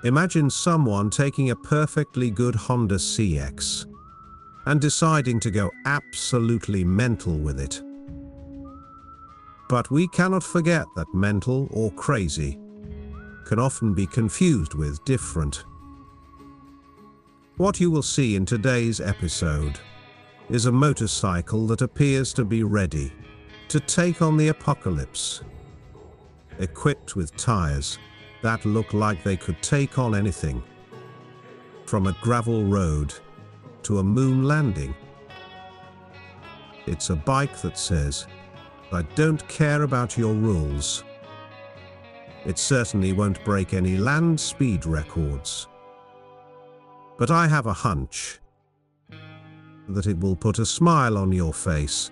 Imagine someone taking a perfectly good Honda CX and deciding to go absolutely mental with it. But we cannot forget that mental or crazy can often be confused with different. What you will see in today's episode is a motorcycle that appears to be ready to take on the apocalypse, equipped with tires that look like they could take on anything, from a gravel road to a moon landing. It's a bike that says, "I don't care about your rules." It certainly won't break any land speed records. But I have a hunch that it will put a smile on your face.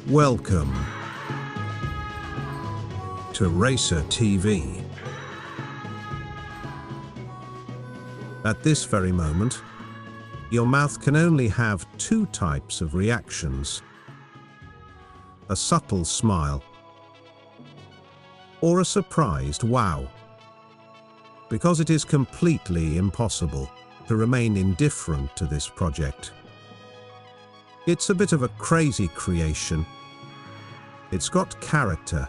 Welcome to Racertv. At this very moment, your mouth can only have two types of reactions: a subtle smile or a surprised wow, because it is completely impossible to remain indifferent to this project. It's a bit of a crazy creation. It's got character.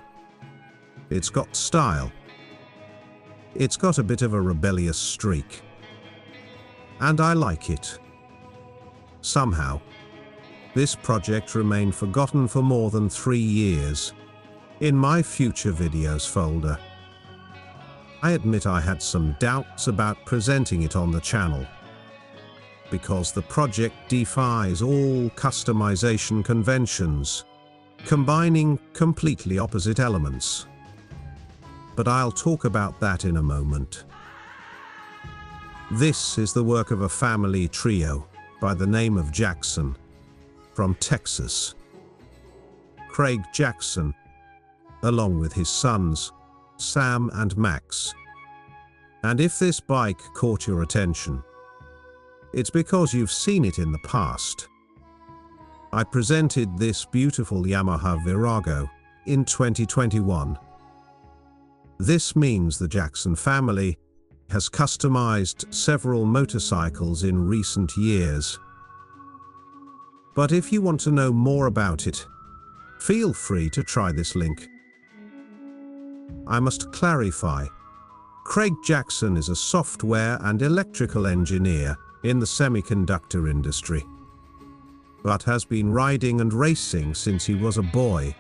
It's got style. It's got a bit of a rebellious streak. And I like it. Somehow, this project remained forgotten for more than 3 years in my future videos folder. I admit I had some doubts about presenting it on the channel, because the project defies all customization conventions, combining completely opposite elements. But I'll talk about that in a moment. This is the work of a family trio by the name of Jackson, from Texas. Craig Jackson, along with his sons, Sam and Max. And if this bike caught your attention, it's because you've seen it in the past. I presented this beautiful Yamaha Virago in 2021. This means the Jackson family has customized several motorcycles in recent years. But if you want to know more about it, feel free to try this link. I must clarify, Craig Jackson is a software and electrical engineer in the semiconductor industry, but has been riding and racing since he was a boy,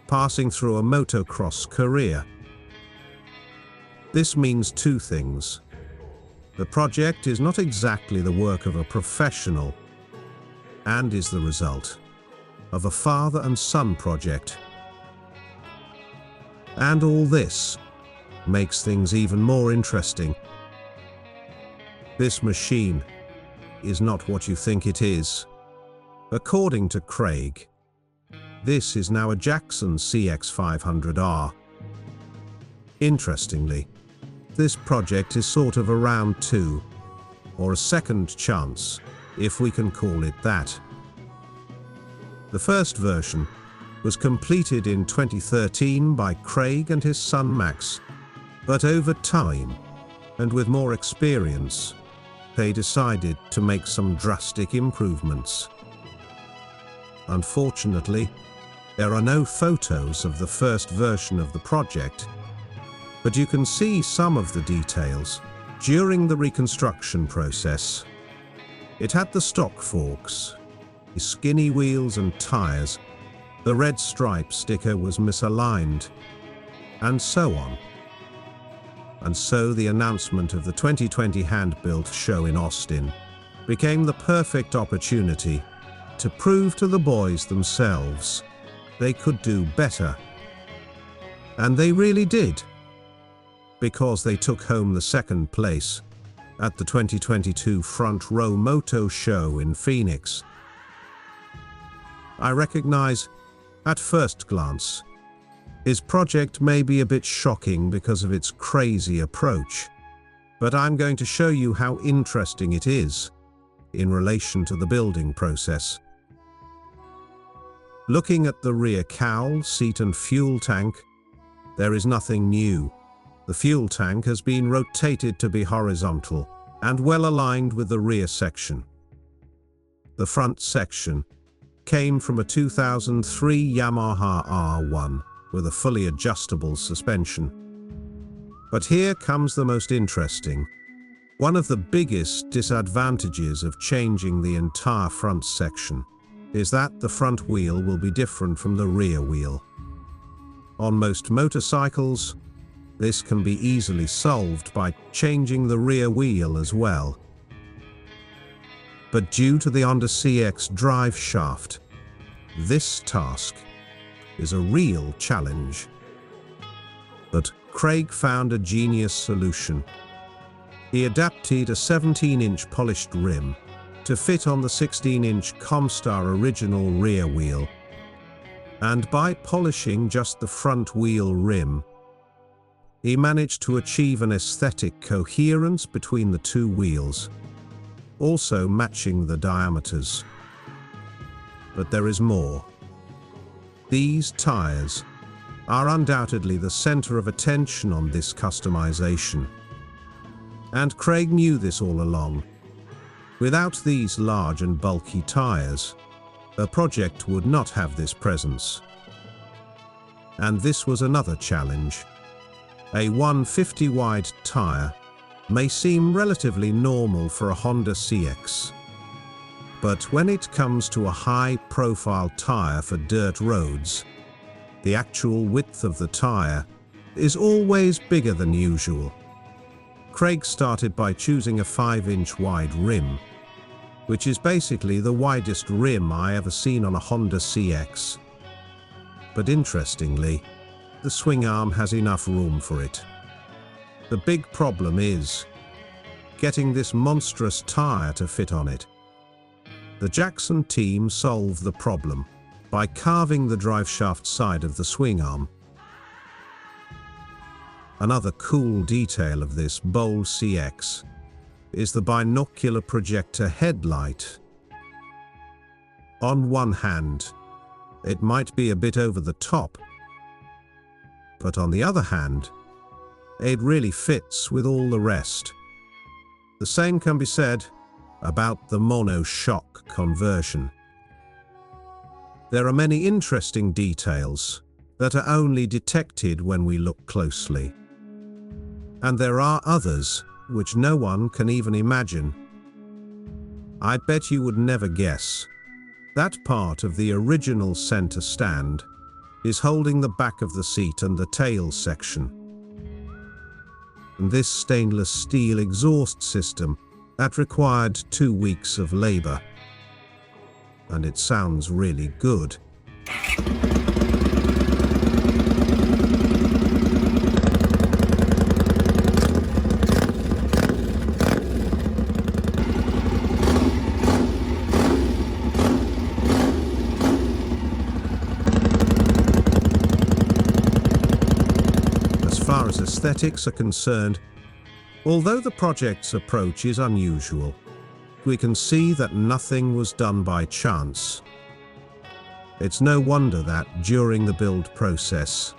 passing through a motocross career. This means two things. The project is not exactly the work of a professional, and is the result of a father and son project. And all this makes things even more interesting. This machine is not what you think it is. According to Craig, this is now a Jackson CX500R. Interestingly, this project is sort of a round two, or a second chance, if we can call it that. The first version was completed in 2013 by Craig and his son Max, but over time, and with more experience, they decided to make some drastic improvements. Unfortunately, there are no photos of the first version of the project, but you can see some of the details during the reconstruction process. It had the stock forks, skinny wheels and tires, the red stripe sticker was misaligned, and so on. And so the announcement of the 2020 hand-built show in Austin became the perfect opportunity to prove to the boys themselves they could do better. And they really did, because they took home the second place at the 2022 Front Row Moto Show in Phoenix. I recognize, at first glance, his project may be a bit shocking because of its crazy approach, but I'm going to show you how interesting it is in relation to the building process. Looking at the rear cowl, seat and fuel tank, there is nothing new. The fuel tank has been rotated to be horizontal and well aligned with the rear section. The front section came from a 2003 Yamaha R1 with a fully adjustable suspension. But here comes the most interesting. One of the biggest disadvantages of changing the entire front section is that the front wheel will be different from the rear wheel. On most motorcycles, this can be easily solved by changing the rear wheel as well. But due to the Honda CX drive shaft, this task is a real challenge. But Craig found a genius solution. He adapted a 17-inch polished rim to fit on the 16-inch Comstar original rear wheel. And by polishing just the front wheel rim, he managed to achieve an aesthetic coherence between the two wheels, also matching the diameters. But there is more. These tires are undoubtedly the center of attention on this customization. And Craig knew this all along. Without these large and bulky tires, a project would not have this presence. And this was another challenge. A 150 wide tire may seem relatively normal for a Honda CX. But when it comes to a high-profile tire for dirt roads, the actual width of the tire is always bigger than usual. Craig started by choosing a 5-inch wide rim, which is basically the widest rim I ever seen on a Honda CX. But interestingly, the swing arm has enough room for it. The big problem is getting this monstrous tire to fit on it. The Jackson team solved the problem by carving the driveshaft side of the swing arm. Another cool detail of this bold CX is the binocular projector headlight. On one hand, it might be a bit over the top, but on the other hand, it really fits with all the rest. The same can be said about the mono-shock conversion. There are many interesting details that are only detected when we look closely. And there are others which no one can even imagine. I bet you would never guess that part of the original center stand is holding the back of the seat and the tail section. And this stainless steel exhaust system that required 2 weeks of labor. And it sounds really good. As far as aesthetics are concerned, although the project's approach is unusual, we can see that nothing was done by chance. It's no wonder that during the build process,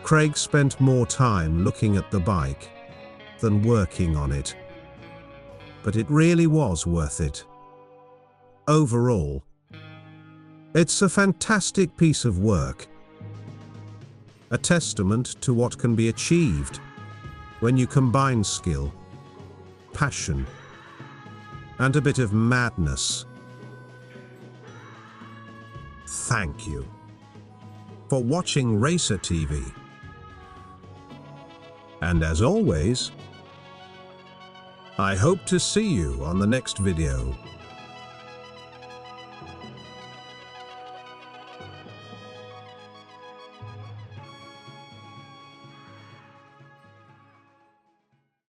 Craig spent more time looking at the bike than working on it. But it really was worth it. Overall, it's a fantastic piece of work, a testament to what can be achieved when you combine skill, passion, and a bit of madness. Thank you for watching Racertv. And as always, I hope to see you on the next video.